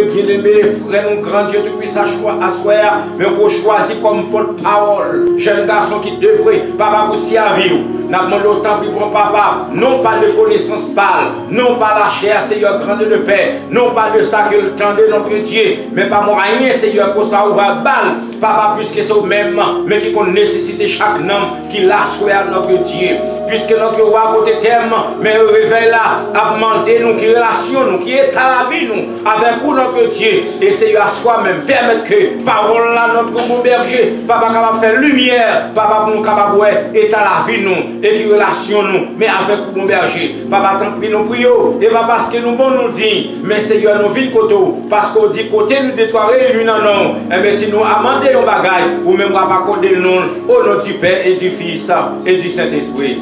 Bien-aimés, frères, nous grand Dieu, depuis sa choix à soir, mais qu'on choisit comme porte-parole, jeune garçon qui devrait, papa, vous servir. N'a demandé autant pour papa, non pas de connaissance pâle, non pas la chair, Seigneur, grande de paix, non pas de ça que le temps de notre Dieu, mais pas moyen, Seigneur, pour ça ouvre balle, papa, puisque c'est au même, mais qui qu'on nécessite chaque homme qui l'a souhaité à notre Dieu. Puisque notre roi côté terme, mais le réveil là, a demandé nous qui relation nous, qui est à la vie nous, avec vous notre Dieu, et Seigneur à soi-même, permettre que parole là, notre bon berger, papa capable faire lumière, papa pour nous capable est à la vie nous, et qui relation nous, mais avec vous bon berger, papa tant pis nous prions, et pas parce que nous bon nous dit, mais Seigneur nous vite côté, parce qu'on dit côté nous détoirer nous non non, et bien si nous amender un bagage, ou même pas côté le nom, au nom du Père et du Fils et du Saint-Esprit.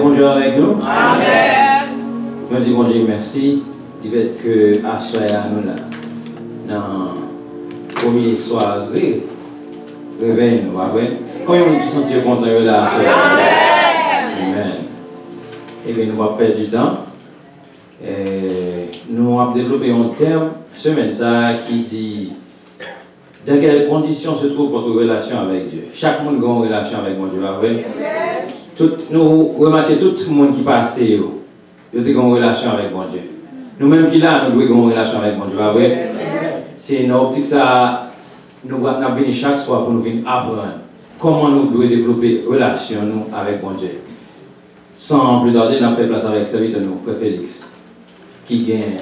Bon Dieu avec nous. Amen. Nous disons bon Dieu merci du fait que à soir nous là dans première soirée réveil nous après quand on se sentir content là à soir. Amen. Et bien nous va perdre du temps. Nous avons développé un terme semaine ça qui dit dans quelles conditions se trouve votre relation avec Dieu. Chaque monde a une relation avec mon Dieu après. Nous remarquons tout le monde qui passe, ils ont une relation avec mon Dieu. Nous-mêmes qui là, nous avons une relation avec mon Dieu. C'est une optique ça, nous venons chaque soir pour nous venir apprendre comment nous devons développer une relation avec mon Dieu. Sans plus tarder, nous avons fait place avec serviteur nous, frère Félix, qui gagne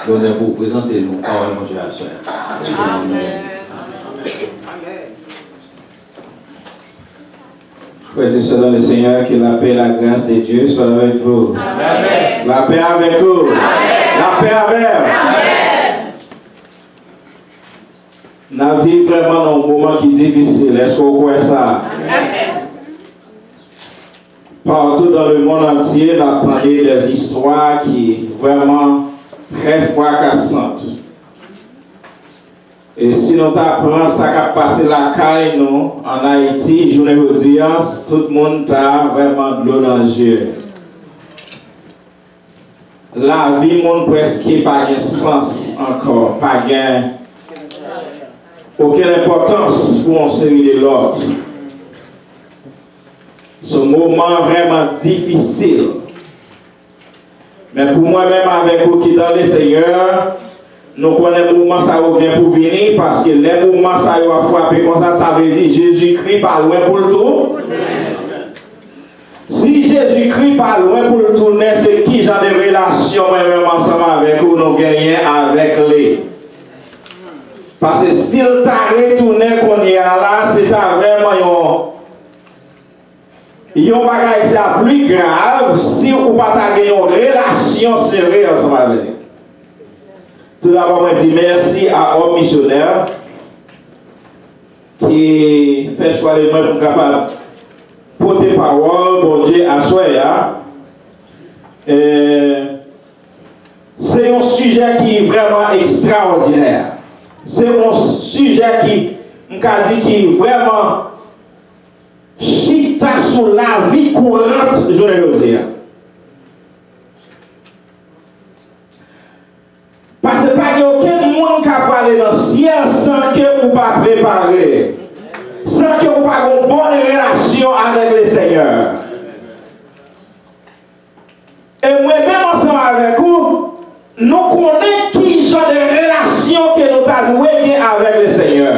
l'honneur pour présenter nous parole mon Dieu à soi. Frères et sœurs dans le Seigneur, que la paix et la grâce de Dieu soient avec vous. Amen. La paix avec vous. Amen. La paix avec vous. Nous vivons vraiment dans un moment qui est difficile. Est-ce qu'on croit ça? Amen. Partout dans le monde entier, nous entendons des histoires qui sont vraiment très fracassantes. Et si nous apprenons ça qui a passé la caille nous, en Haïti, je vous dis, tout le monde a vraiment de l'eau dans les yeux. La vie, monde presque pas de sens encore, pas de aucune importance pour une série de l'autre. Ce moment vraiment difficile. Mais pour moi-même, avec vous qui dans le Seigneur, nous connaissons le mouvement ça vient pour venir parce que les mouvements ça va frapper comme ça veut dire Jésus-Christ pas loin pour le tour. Si Jésus-Christ pas loin pour le tourner, c'est qui genre de relation même ensemble avec vous nous gagnons avec lui. Parce que s'il t'a retourné qu'on y a là, c'est vraiment il y a un bagage plus grave si vous pas gagner une relation serrée ensemble avec lui. Tout d'abord, je dis merci à l'homme missionnaire qui fait choix de moi pour capable porter parole, bon Dieu, à soi. C'est un sujet qui est vraiment extraordinaire. C'est un sujet qui est vraiment chita sur la vie courante, je veux dire. Parce que pas aucun monde qui a parlé dans le ciel sans que vous pas préparé. Sans que vous pas une bonne relation avec le Seigneur. Et moi-même ensemble avec vous, nous connaissons qui genre de relation que nous avons avec le Seigneur.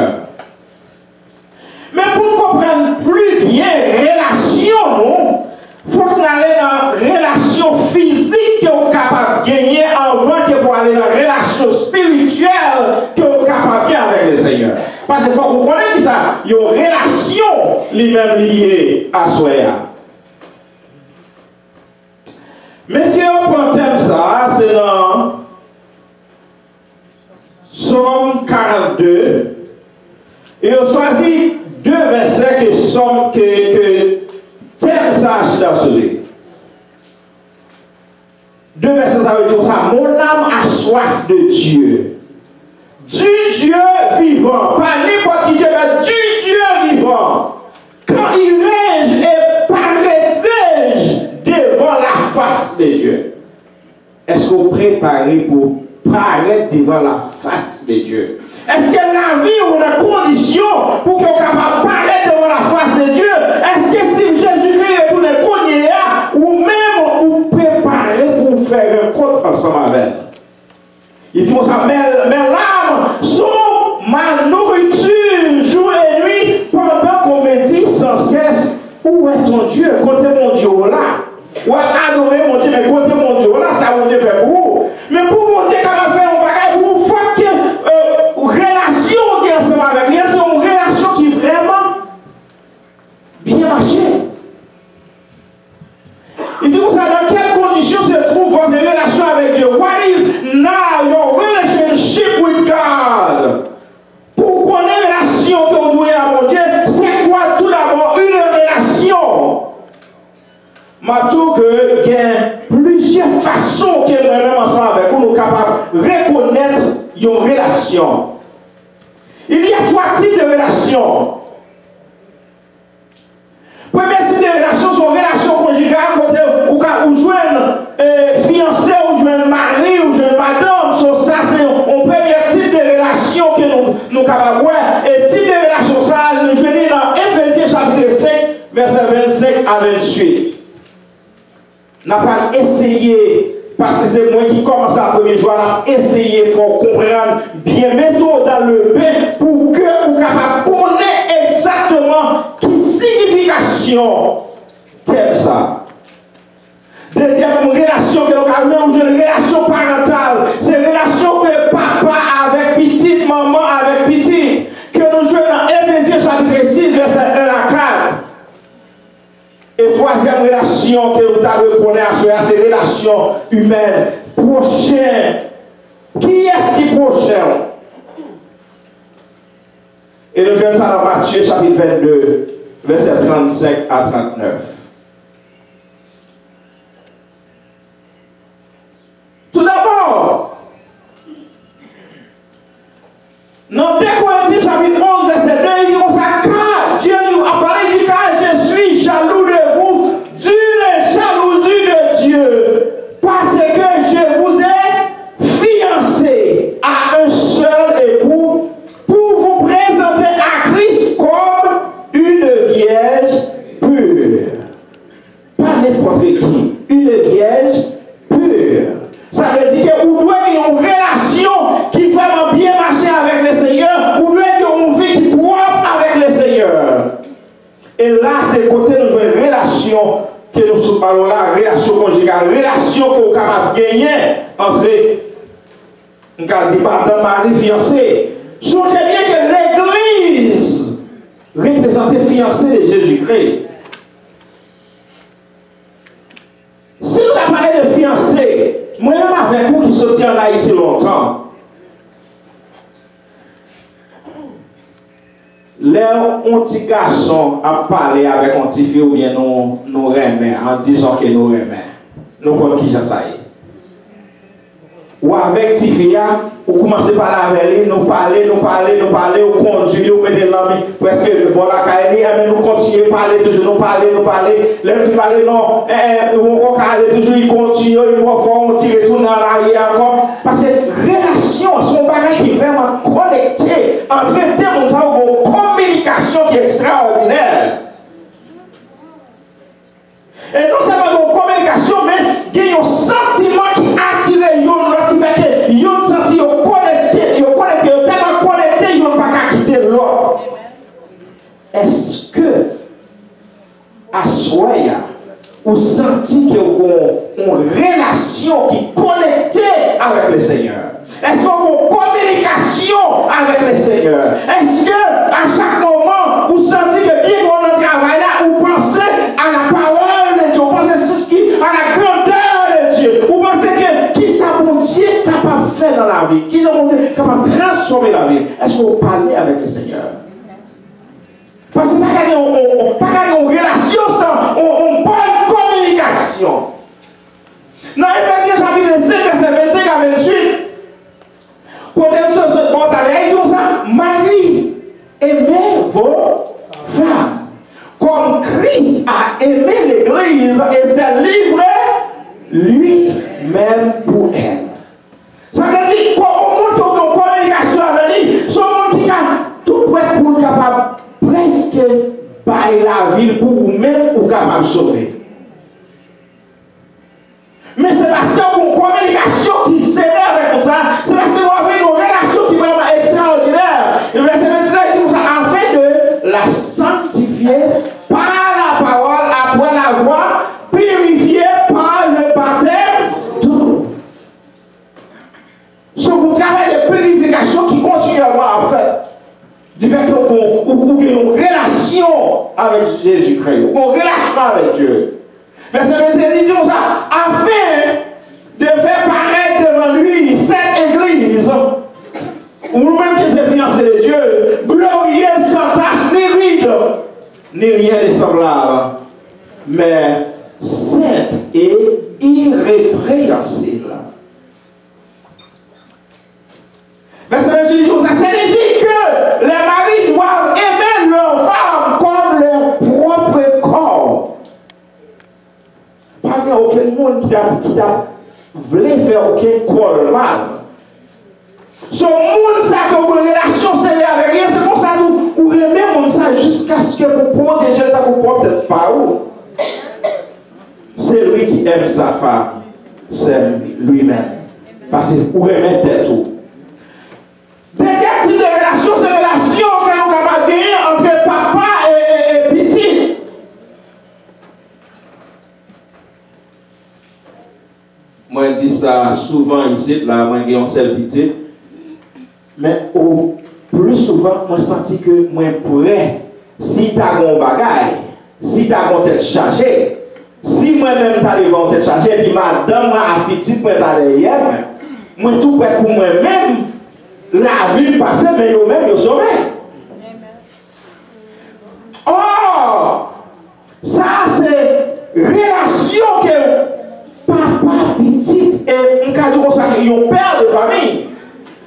Mais pour comprendre plus bien relation, nous, il faut qu'on aille dans une relation physique que vous êtes capable de gagner avant que vous aller dans une relation spirituelle que vous êtes capable de gagner avec le Seigneur. Parce qu'il faut que vous connaissiez ça. Il y a une relation lui-même liée à soi. Messieurs, on prend thème ça, c'est dans Somme 42. Et on choisit deux versets que thème ça dans ce livre. Deux versets ça veut dire ça. Mon âme a soif de Dieu. Du Dieu vivant. Pas n'importe qui Dieu, mais du Dieu vivant. Quand il règne et paraîtrai face de Dieu? Est-ce que vous préparez pour paraître devant la face de Dieu? Est-ce que la vie ou la condition pour que vous paraître devant la face de Dieu? Est-ce que si Jésus-Christ est pour les premiers ou même vous préparez pour faire un compte ensemble avec? Il dit ça, mes larmes sont ma nourriture jour et nuit pendant qu'on me dit sans cesse, où est ton Dieu? Côté mon Dieu là. Ou adorer mon Dieu, mais côté mon Dieu là, ça mon Dieu fait pour vous. Mais pour mon Dieu, quand on fait un bagage, pour faire que relation qui est ensemble avec lui, c'est une relation qui vraiment bien marché. Il dit, vous savez, dans quelles conditions se trouve votre relation avec Dieu? What is now your relationship with God? Pour connaître une relation que vous doyez à mon Dieu, c'est quoi tout d'abord une relation? Je trouve qu'il y a plusieurs façons que nous-mêmes ensemble avec nous sommes capables de reconnaître une relation. Il y a 3 types de relations. Premier type de relation, c'est une relation conjugale, côté où vous jouez fiancé, ou jouez mari, ou jouez madame. Ça, c'est un premier type de relation que nous sommes capables de voir. Et type de relation, ça, nous jouons dans Éphésiens chapitre 5, verset 25 à 28. N'a pas essayé, parce que c'est moi qui commence à premier jour, n'a essayé, il faut comprendre bien, mettons dans le bain pour que vous capable connaître exactement qui signification t'aime ça. Deuxième relation que nous avons, une relation parentale, c'est une relation que papa avec petite, maman avec petite, que nous jouons dans Éphésiens chapitre 6, verset 1 à 4. Et troisième relation que nous avons reconnaître, c'est la relation humaine. Prochain. Qui est-ce qui est prochain? Et nous faisons ça dans Matthieu chapitre 22, verset 35 à 39. Tout d'abord, dans 2 Corinthiens chapitre 11, verset 2, il dit comme ça, car Dieu nous a parlé du car je suis jaloux de vous, d'une jalousie de Dieu, parce que je vous ai fiancé à un seul époux pour vous présenter à Christ comme une vierge pure. Pas n'importe qui, une vierge pure. Ça veut dire que vous devez avoir une relation qui vraiment bien marcher avec le Seigneur, vous devez avoir une vie qui propre avec le Seigneur. Et là, c'est côté nous jouons une relation que nous parlons là, relation conjugale, relation que vous êtes capable de gagner entre, on va dire, pardon, mari fiancé. Songez bien que l'Église représente le fiancé de Jésus-Christ. Si nous avons parlé de fiancé, moi-même avec vous qui sortis en Haïti longtemps, là, un petit garçon a parlé avec un petit fille ou bien nous remet en disant que nous remet. Nous comprenons qui ça y est. Ou avec petit fille, ou commencez par la avec nous parler, ou conduire, ou mettre l'ami, presque bon la caille, mais nous continuons à parler, toujours nous parler. Les filles parler, non, on va aller toujours, ils continuent, ils vont tirer tout dans l'arrière encore. Parce que relation, son bagage qui est vraiment connecté entre deux mondes, ça a une communication qui est extraordinaire. Et non seulement une communication, mais il y a un sentiment qui attire l'autre, qui fait que l'autre senti connecté, tellement connecté, il ne peut pas quitter l'autre. Est-ce que, à soi, vous sentez qu'il y a une relation qui est connectée avec le Seigneur? Est-ce qu'il y a une communication avec le Seigneur? Est-ce que, à chaque moment, vous sentez que bien qu'on a travail là, vous pensez à la parole de Dieu, vous pensez à la grandeur de Dieu, vous pensez que qui ça mon Dieu est capable de faire dans la vie, qui ça mon Dieu est capable de transformer la vie? Est-ce que vous parlez avec le Seigneur? Parce que pas qu'il y a une relation sans une bonne communication. Dans Éphésiens chapitre 5, verset 25 à 28, quand elle se monte à l'air, il dit ça, Marie, aimez vos femmes, comme Christ a aimé l'Église et s'est livré lui-même pour elle. Ça veut dire qu'on monte en communication avec lui, son monde qui a tout prêt pour le capable presque bailler la ville pour vous-même ou capable de sauver. Mais c'est parce que une communication qui s'élève avec ça, c'est parce que vous avez une relation qui est vraiment extraordinaire. Et le verset 26 dit ça, afin de la sanctifier par la parole, après l'avoir purifiée par le baptême d'eau. C'est un travail de purification qui continuellement en fait. Du fait qu'on ait une relation avec Jésus-Christ, une relation avec Dieu. Verset 27 dit ça, afin de faire paraître devant lui cette église, ou nous-mêmes qui sommes fiancés de Dieu, glorieuse, sans tache, ni ride, ni rien de semblable, mais sainte et irrépréhensible. Verset 28 dit ça, c'est ici que les maris doivent aimer leur femme comme leur propre corps. Pas aucun monde qui a voulu faire aucun corps mal. Ce monde, ça que vous relation sérieuse avec rien, c'est comme ça que vous aimez mon ça jusqu'à ce que vous protégez ta propre peut-être pas où. C'est lui qui aime sa femme, c'est lui-même. Parce que vous aimez tête tout. Deuxième type de relation, c'est la relation que nous avons capables de gagner entre papa et petit. Moi, je dis ça souvent ici, là, moi, j'ai un seul petit. Mais au plus souvent, moi, senti que moi, prêt, si tu as un bagage, si tu as un tête chargée, si moi-même tu as une tête chargée, puis madame, moi, à petite, moi, tu as derrière, moi, tout prêt pour moi-même, la vie passée, mais yo-même, yo sauvé. Oh, ça, c'est relation que papa, petit, et un cadeau comme ça, qu'il y a un père de famille.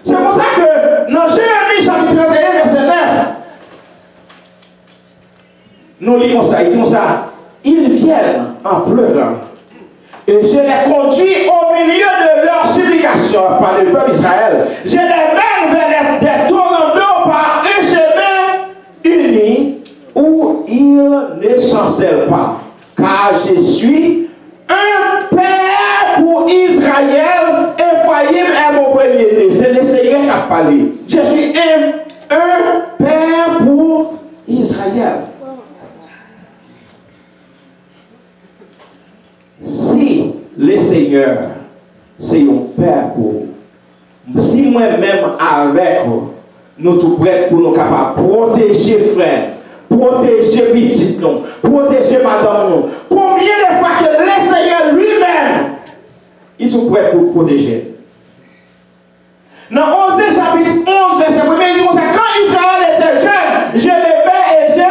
C'est pour ça que dans Jérémie chapitre 31, verset 9, nous lisons ça, il dit ça, ils viennent en pleurant, et je les conduis au milieu de leurs supplications par le peuple d'Israël. Je les mène vers des torrents d'eau par un chemin uni où ils ne chancellent pas, car je suis un père pour Israël. Ephraïm est mon premier-né. C'est le Seigneur qui a parlé. Je suis un père pour Israël. Si le Seigneur, c'est un père pour vous, si moi-même avec vous, nous sommes prêts pour nous capables de protéger frère, protéger petit, protéger madame, nous. Combien de fois que le Seigneur lui-même, il est prêt pour protéger. Dans Osée chapitre 11, verset 1, il dit comme ça, quand Israël était jeune, je l'aimais et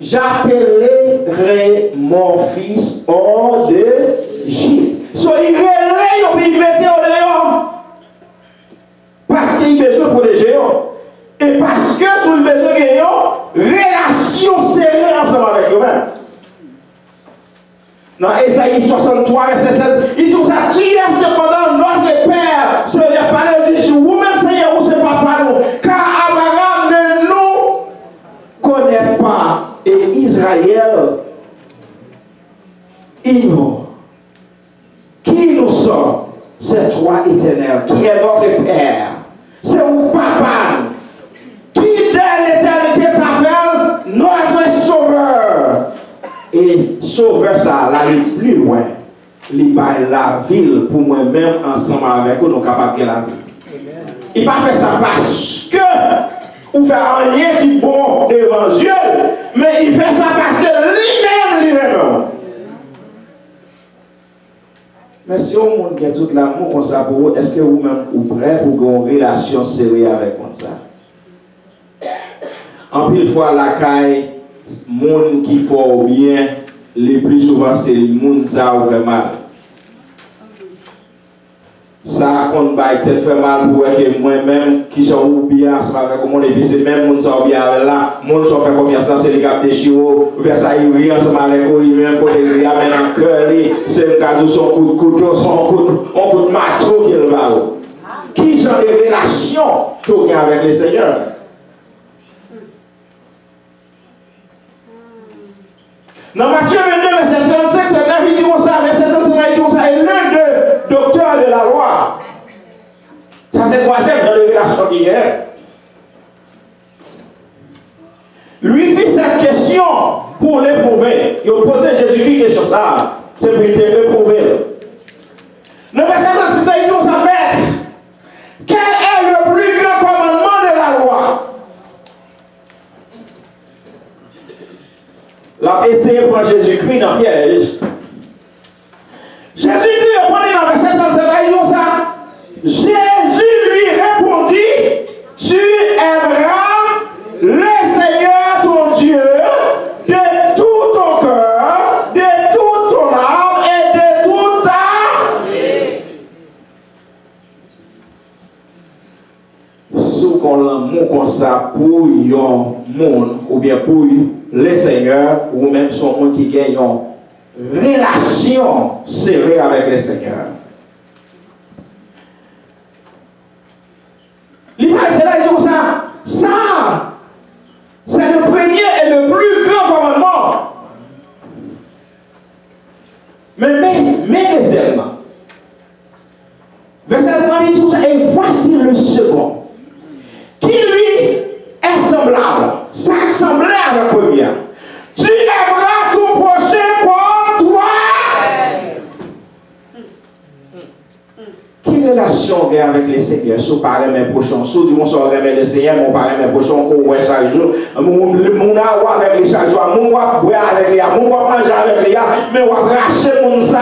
j'appellerai mon fils hors d'Égypte. So il relève et il mettait au dehors. Parce qu'il a besoin de protéger. Et parce que tout le besoin de relation serrée ensemble avec eux-mêmes. Dans Ésaïe 63, verset 16, il dit ça, tu es cependant notre Père. Ce n'est pas le dit, vous-même Seigneur, vous c'est papa nous. Car Abraham ne nous connaît pas. Et Israël ignore. Qui nous sommes? C'est toi éternel, qui est notre Père. C'est vous papa. Qui dès l'éternité t'appelle notre Sauveur. Et Sauveur, ça arrive plus loin. Il va la ville pour moi-même, ensemble avec eux, nous sommes capables de la vie. Il va faire ça parce que vous faites un lien qui est bon devant Dieu, mais il fait ça parce que lui-même. Mais si on monde qui a tout l'amour comme ça pour vous, est-ce que vous-même vous prêt pour une relation sérieuse avec comme ça? En pile fois, la caille, monde qui fait bien, le plus souvent c'est le monde ça ou fait mal. Ça compte pas peut-être fait mal pour que moi-même qui suis bien avec mon et puis c'est même mon sont bien là mon sont fait confiance dans c'est les gars de chiro vers ça il rit ensemble avec lui même pour il amène en cœur c'est le cas de son coup de couteau son coup de marteau qu'il va qui genre de relation tout gain avec le Seigneur. Dans Matthieu 22 verset 35 David dit comme ça verset 35 il dit comme ça et l'un de docteurs de la loi. Ça c'est troisième dans les relations qu'il y a. Lui fit cette question pour l'éprouver. Il a posé Jésus-Christ question ça. C'est pour l'éprouver. Le verset 36 il dit comme ça, maître, quel est le plus grand commandement de la loi? L'a essayé de prendre Jésus-Christ dans le piège. Jésus-Christ répondit dans le verset 37 il dit comme ça. Jésus lui répondit, tu aimeras le Seigneur ton Dieu de tout ton cœur, de toute ton âme et de toute ta vie. Si on l'amour comme ça pour un monde ou bien pour le Seigneur ou même son monde qui gagne une relation serrée avec le Seigneur. L'image est là, il dit comme ça. Ça, c'est le premier et le plus grand commandement. Mais les éléments. Verset 3, il dit comme ça. Et voici le second, qui lui est semblable. Ça semblait à la première. Tu aimeras ton prochain comme toi. Quelle relation on a avec les Seigneurs? Si on parle mes prochains, si on dit qu'on remet le Seigneur, on parle mes prochains, qu'on voit chaque jour. On a avec les chaque jour, on va boire avec les gars, on va manger avec les gars, mais on va racheter mon ça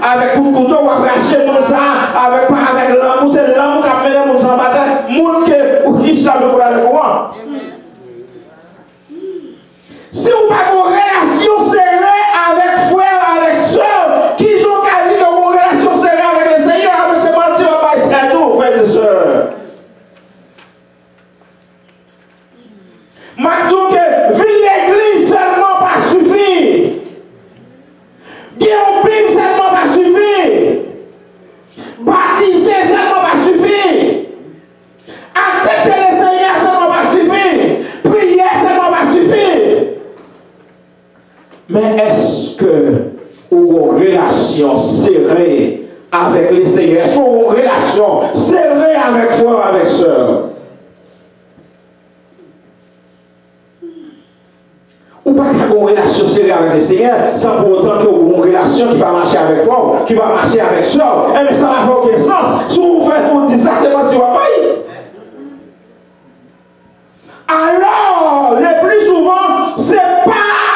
avec tout couteau, on va racheter mon ça avec l'homme, c'est l'homme qui a mené mon ça en bataille, mon qui jamais pour avec moi. Si on n'a pas une relation serrée avec frère, avec soeur, qui ont quasi une relation serrée avec le Seigneur, c'est mentir, on va être très doux, frères et sœurs. Je dis que vivre l'église seulement pas suffit. Guérir une Bible seulement pas suffit. Baptiser seulement pas suffit. Accepter le Seigneur seulement pas suffit. Prier seulement pas suffit. Mais est-ce que vous avez une relation serrée avec les Seigneurs? Est-ce que vous avez une relation serrée avec frère, avec soeur? Ou pas qu'il y ait une relation serrée avec les Seigneurs sans pour autant qu'il y ait une relation qui va marcher avec frère, qui va marcher avec soeur? Eh bien, ça va faire aucun sens. Si vous faites pour exactement ce que vous voyez. Alors, le plus souvent, ce n'est pas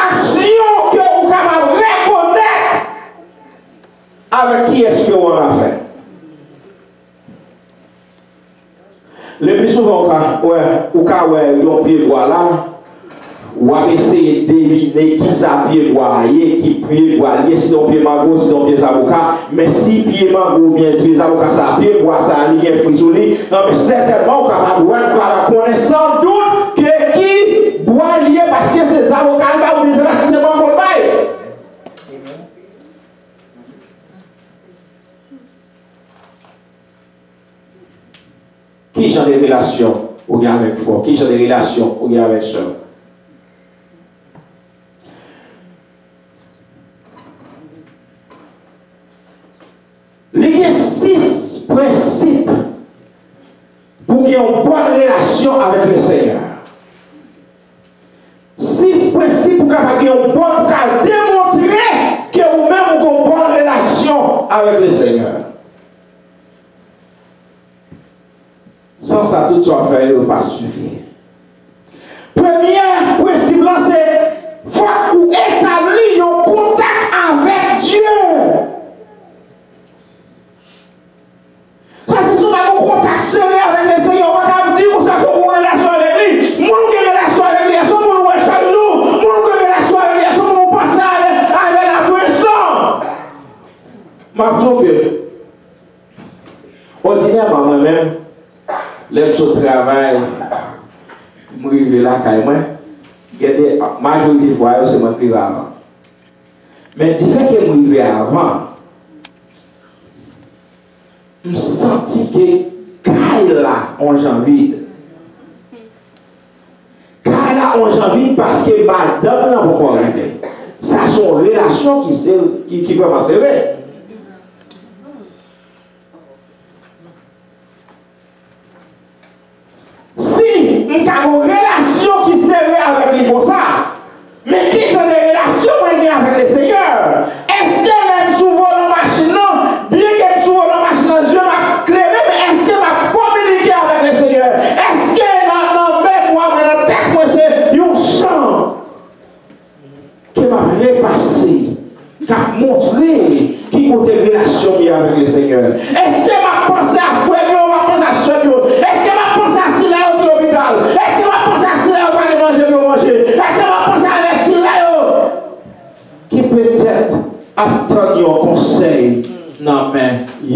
action que vous pouvez reconnaître avec qui est-ce qu'on a fait. Le plus souvent, vous avez un pied voilà, ou à essayer de deviner qui ça pied boyer, qui pied boyer, si on pied mango, si on pied avocat, mais si pied mango ou bien si les avocats ça pied bois, ça a lié frisoli, mais certainement on va connaître sans doute que qui boit lié parce que ces avocats là ou bien c'est mango bail. Qui j'ai des relations ou bien avec foi, qui j'ai des relations ou bien avec soeur. Il y a 6 principes pour qu'il y ait une bonne relation avec le Seigneur. 6 principes pour qu'il y ait une bonne, pour démontrer que vous-même avez une bonne relation avec le Seigneur. Sans ça, tout soit fait, il ne va pas suffire. Premier principe, c'est faut vous établir un contact avec Dieu. Parce que si vous avez un contact serré avec le Seigneur, on va dire que vous avez une relation avec lui. Moi, j'ai une relation avec lui, c'est mon chaque jour. Moi, j'ai une relation avec lui, c'est mon passage avec la puissance. Je dis que ordinairement, moi-même, l'aime sur le travail, je suis là, la majorité des fois, c'est moi qui vais avant. Mais du fait que je suis avant, je sens que Kaila en janvier. Kaila en janvier parce que madame n'a pas encore arrivé. Ça, c'est une relation qui vraiment sévère. Si nous avons une relation qui est sévère avec les ça, mais qui sont des relations avec le Seigneur, est-ce qu'elle aime souvent la machine? Bien qu'elle souvent la machine, Dieu m'a clairé, mais est-ce qu'elle m'a communiqué avec le Seigneur? Est-ce qu'elle a même moi, dans la tête, moi, c'est un chant qui m'a repassé, qui a montré qui a des relations avec le Seigneur? Est-ce qu'elle m'a pensé à frère, on m'a pensé à soeur, est-ce qu'elle m'a pensé à Sila au l'hôpital? Est-ce qu'elle m'a pensé à Sila au palais manger? Est-ce qu'elle m'a pensé avec Sila qui peut-être attendre un conseil? Non, mais il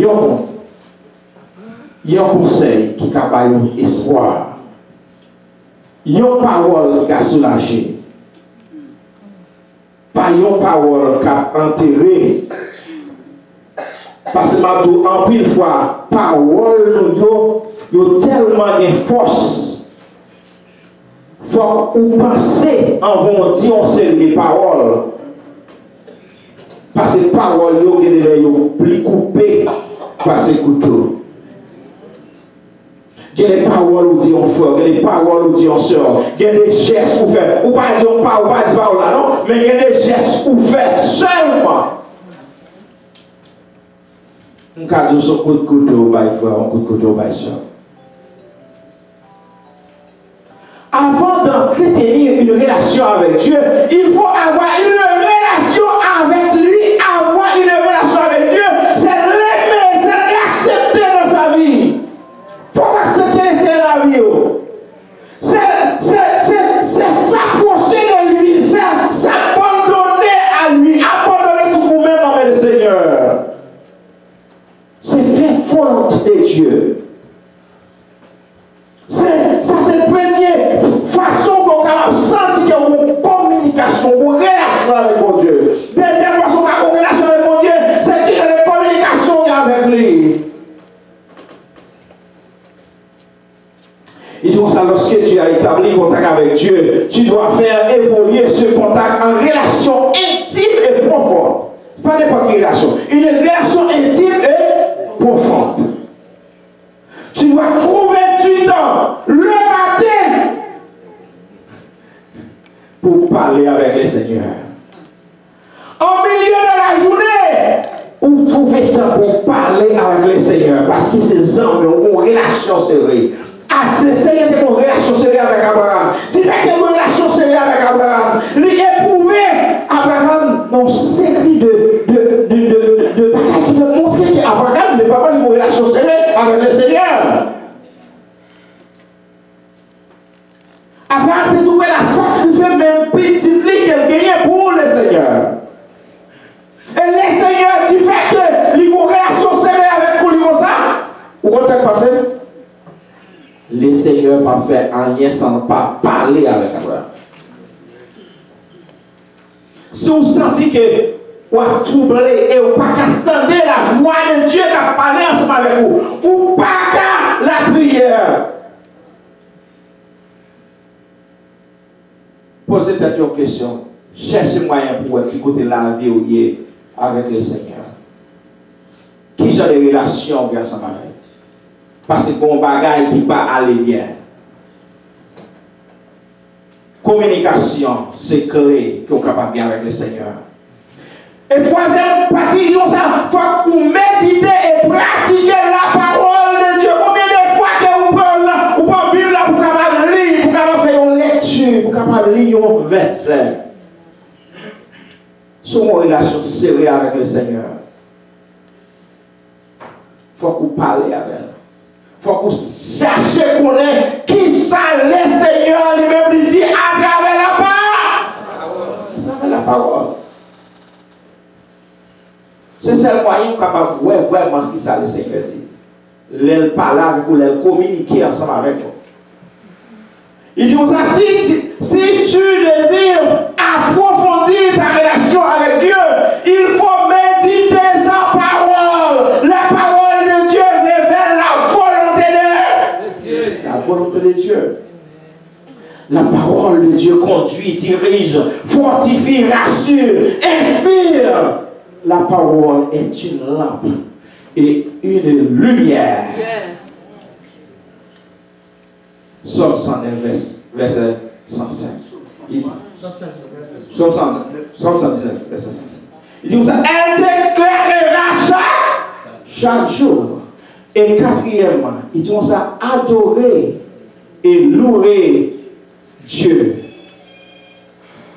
y a un conseil qui a un espoir. Il y a une parole qui a soulagé. Pas une parole qui a enterré. Parce que ma tout en pile fois, parole nous tellement de force. Faut ou penser en vont dire on sait les paroles. Parce que parole yo plus coupé par ces couteaux. Il y a des paroles où dit on frère, il y a des paroles où dit on soeur, il y a des gestes où faire. Ou pas dire on parle, ou pas dire parole là, non, mais il y a des gestes où faire seulement. Un cas de son coup de couteau, bah frère, un coup de couteau, bah soeur. Avant d'entretenir une relation avec Dieu, il faut avoir une relation avec lui, avoir une relation avec Dieu, c'est l'aimer, c'est l'accepter dans sa vie. Il faut accepter la vie. C'est s'approcher de lui, c'est s'abandonner à lui, abandonner tout vous-même avec le Seigneur. C'est faire volonté de Dieu. Ça, c'est la première façon qu'on a senti qu'il y a une communication, une relation avec mon Dieu. Deuxième façon qu'on a une relation avec mon Dieu, c'est qu'il y a une communication avec lui. Il dit ça, lorsque tu as établi contact avec Dieu, tu dois faire évoluer ce contact en relation intime et profonde. Pas n'importe quelle relation. Une relation intime et profonde. Tu dois trouver du temps le matin pour parler avec le Seigneur. En milieu de la journée, ou trouver du temps pour parler avec le Seigneur. Parce que ces hommes ont une relation serrée. Ah, le Seigneur a une relation serrée avec Abraham. Tu fais une relation serrée avec Abraham. Il éprouvait Abraham dans une série de bagages qui veulent montrer qu'Abraham ne va pas une relation serrée avec le Seigneur. Abraham peut trouver la sacrifier même petite lit qu'elle gagnait pour le Seigneur. Et le Seigneur, tu fais que il y a une relation serrée avec lui comme ça. Vous comprenez ce qui s'est passé? Le Seigneur n'a fait rien sans pas parler avec Abraham. Si vous sentez que vous êtes troublé et vous n'avez pas attendre la voix de Dieu qui a parlé ensemble avec vous, ou pas qu'à la prière. Posez-vous une question. Cherchez moyen pour écouter la vie où il est avec le Seigneur. Qui j'ai des relations avec sa mari? Parce que bon bagage qui va aller bien. Communication, c'est clé qu'on est capable bien avec le Seigneur. Et troisième partie, il faut que vous méditez et pratiquez la parole de Dieu. Combien de fois que vous prenez la Bible pour capable lire, pour capable faire une lecture, pour capable lire un verset. Sur une relation sérieuse avec le Seigneur. Il faut que vous parlez avec elle. Il faut que vous cherchiez qu'on est qui ça le Seigneur lui-même dit à travers la parole. À travers la parole. C'est le seul moyen capable de voir vraiment qui ça le Seigneur dit. l'elle parle avec vous, l'elle communique ensemble avec vous. Il dit comme ça, si tu désires approfondir ta relation avec Dieu, il faut méditer sa parole. La parole de Dieu révèle la volonté de Dieu. La volonté de Dieu. La parole de Dieu conduit, dirige, fortifie, rassure, inspire. La parole est une lampe et une lumière. Psaume 109, verset 105. Psaume 119, verset 105. Il dit comme ça, elle t'éclairera chaque jour. Et quatrièmement, il dit comme ça, adorer et louer Dieu.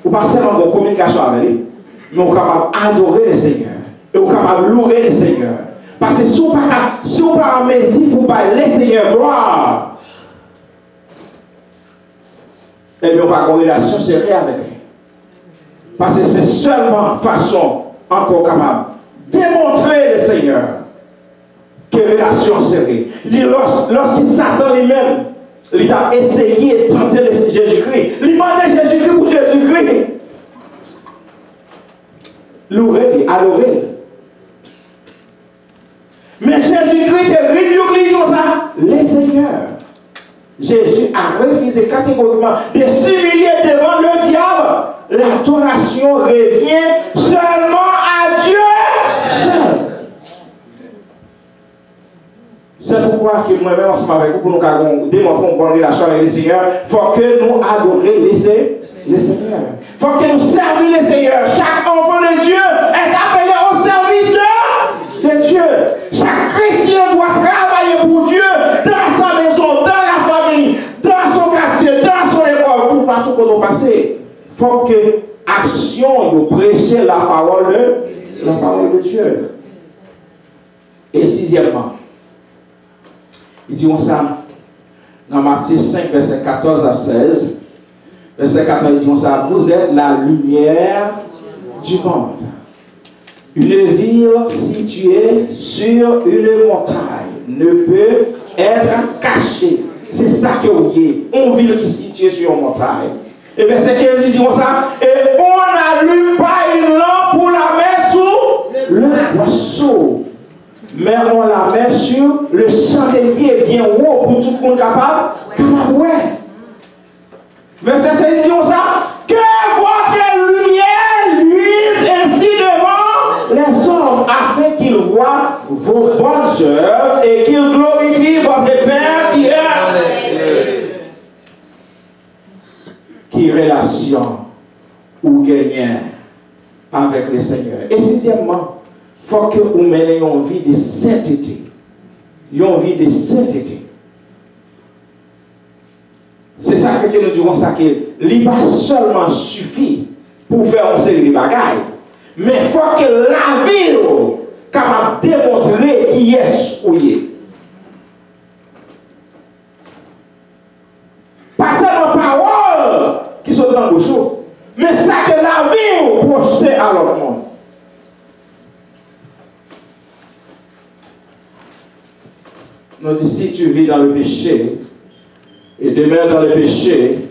Vous passez dans vos communications avec lui, mais vous êtes capable d'adorer le Seigneur. Et vous êtes capable de louer le Seigneur. Parce que si vous n'êtes pas en mesure pour parler le Seigneur gloire, et bien, on va avoir une relation sérieuse avec lui. Parce que c'est seulement façon encore capable de démontrer le Seigneur que relation sérieuse. Il dit, lorsqu'il Satan lui-même, il a essayé de tenter Jésus-Christ, il demandait Jésus-Christ pour Jésus-Christ. Louer, adorer. Mais Jésus-Christ est ridicule comme ça. Le Seigneur. Jésus a refusé catégoriquement de s'humilier devant le diable. L'adoration revient seulement à Dieu seul. C'est pourquoi que moi-même ensemble avec vous, pour nous démontrer une bonne relation avec le Seigneur, il faut que nous adorions le Seigneur. Il faut que nous servions le Seigneur. Chaque enfant de Dieu est appelé au service de Dieu. Chaque chrétien doit travailler pour Dieu dans sa maison, dans la famille, dans son quartier, dans son école, tout partout qu'on doit passer. Il faut que action nous prêcher la parole de Dieu. Et sixièmement, il dit ça dans Matthieu 5, verset 14 à 16. Verset 14, il dit ça, vous êtes la lumière du monde. Une ville située sur une montagne ne peut être cachée. C'est ça que vous dites. Une ville qui est située sur une montagne. Et verset 15, il dit ça, et on n'allume pas une lampe pour la mettre sous le boisseau, mais on la met sur le chandelier bien haut pour tout le monde capable. Ouais. Verset 16, il dit ça, que votre lumière luise ainsi devant les hommes, afin qu'ils voient vos bonnes œuvres et qu'ils glorifient votre Père qui est. Qui relation ou gagnant avec le Seigneur. Et sixièmement, il faut que vous meniez une vie de sainteté. Une vie de sainteté. C'est ça que nous disons, ça que l'IBA seulement suffit pour faire une série de bagailles. Mais il faut que la vie capable de démontrer qui est ou il est. Pas seulement parole qui sont dans le chaud, mais ça que la vie projetée à l'autre monde. Nous disons, si tu vis dans le péché et demeures dans le péché,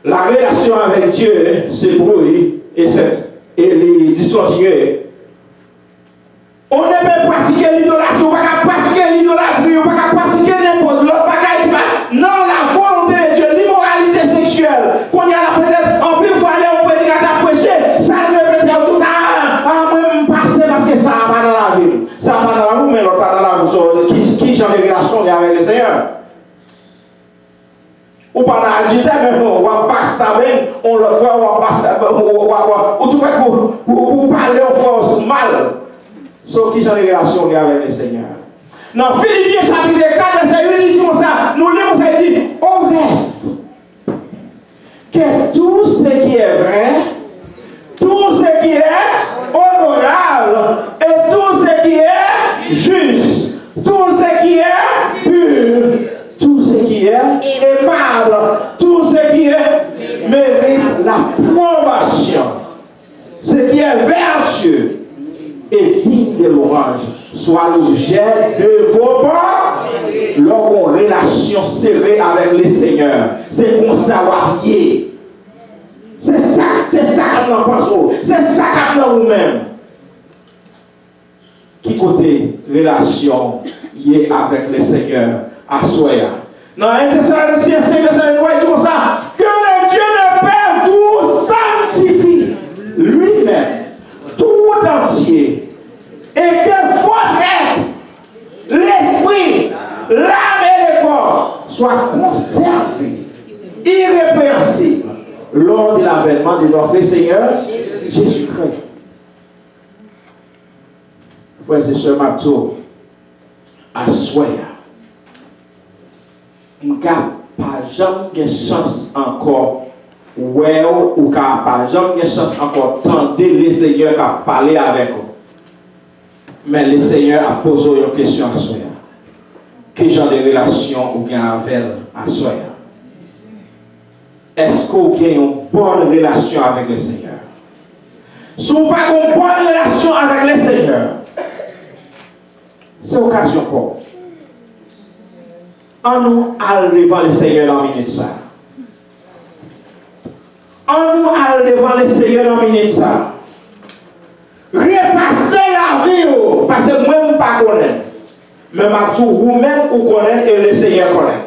la relation avec Dieu s'ébrouille et les discontinue. On ne peut pas pratiquer l'idolâtrie, on ne peut pas pratiquer l'idolâtrie, on ne peut pas pratiquer n'importe l'autre bagaille. Non, la volonté de Dieu, l'immoralité sexuelle, qu'on y a peut-être en plus fois aller au prédicateur prêcher, ça ne peut pas tout ça, même passer parce que ça va pas dans la vie. Ça va pas dans la vie, mais l'autre pas dans la vie. Qui genre de relation avec le Seigneur? Ou pas dans la vie, mais on va passer bien, on le fait, on va passer, ou tout cas pour parler en force mal. Sauf qui genre de relation avec le Seigneur. Dans Philippiens chapitre 4, verset 8, il dit comme ça, nous lisons ça, il dit, au reste, que tout ce qui est vrai, tout ce qui est honorable, et tout ce qui est juste, tout ce qui est pur, tout ce qui est aimable, tout ce qui est mérite l'approbation, ce qui est vertueux et digne de l'orange, soit l'objet de vos pensées. Leur relation serrée avec le Seigneur, c'est qu'on s'awarie. C'est ça que nous pensons. C'est ça que nous nous-mêmes. Qui côté relation y est avec le Seigneur à Soya. Dans 1 Thessaloniciens 5, verset 1, il dit comme ça, que le Dieu de paix vous sanctifie lui-même, tout entier, et que votre être, l'esprit, l'âme et le corps soient conservés, irrépréhensibles, lors de l'avènement de notre Seigneur Jésus-Christ. Frères et sœurs, Mabto, à Soya, nous n'avons pas jamais chance encore, ou pas jamais chance encore, tendre le Seigneur qui a parlé avec vous. Mais le Seigneur a posé une question à Soya. Quel genre de relation vous avez avec à Soya? Est-ce que vous avez une bonne relation avec le Seigneur? Si vous n'avez pas une bonne relation avec le Seigneur, c'est l'occasion pour en nous aller devant le Seigneur dans la minute ça. En nous aller devant le Seigneur dans la minute ça. Repasser la vie, parce que moi, je ne pas connaître. Mais vous-même, vous connaissez et le Seigneur connaît.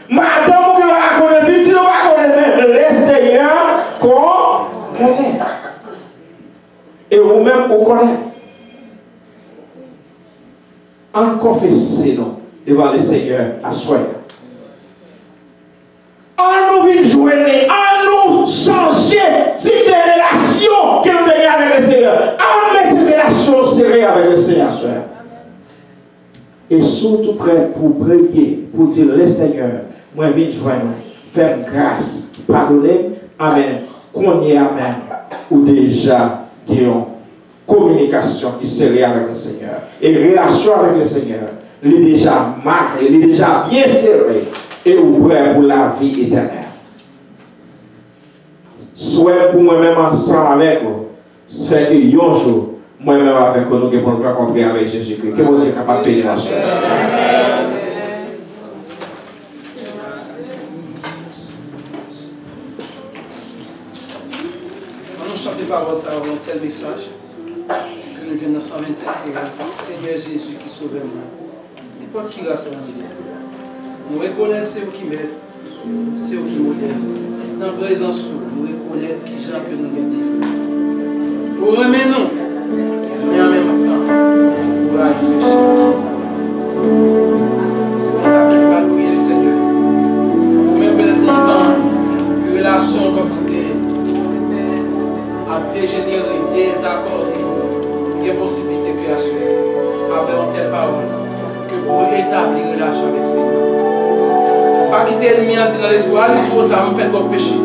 Madame, vous ne connaissez petit, vous ne connaissez le Seigneur connaît. Et vous-même, vous connaissez. En confessez-nous devant le Seigneur à soi. En nous joindre, en nous changer type de relation que nous avons avec le Seigneur. En mettre une relation serrée avec le Seigneur. Et surtout prêt pour prier, pour dire le Seigneur, moi je viens joindre, faire grâce, pardonner, amen, qu'on y est amen, ou déjà qui ont communication qui serait avec le Seigneur. Et relation avec le Seigneur, il est déjà marqué, il est déjà bien serré. Et prêt pour la vie éternelle. Soit pour moi-même ensemble avec vous, soit que un jour, moi-même avec vous, nous devons nous rencontrer avec Jésus-Christ. Que vous êtes capable de payer la soeur. On chante des paroles, ça va un tel message. Que nous venons dans 125 Seigneur Jésus qui sauve moi. N'importe qui grâce à nous. Nous reconnaissons c'est vous qui m'aide, c'est vous qui modèle. Dans la présence, nous reconnaissons qui gens que nous gagnons. Pour remettre nous, mais en même temps, pour aller le c'est comme ça que nous allons prier le Seigneur. Nous-mêmes peut-être longtemps que relation comme c'était a dégénéré, désaccordé, il y a possibilité de création avec une telle parole que pour établir une relation avec le Seigneur. Pas quitter l'ennemi en disant l'espoir, il est trop tard, on fait comme péché.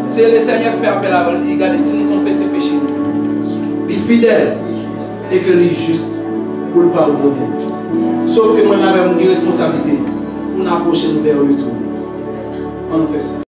C'est le Seigneur qui fait appel à vous, il dit, regardez, si nous confessons péché, il est fidèle et que il est juste pour le pardonner. Sauf que moi, j'avais une responsabilité pour nous approcher vers le retour. On fait ça.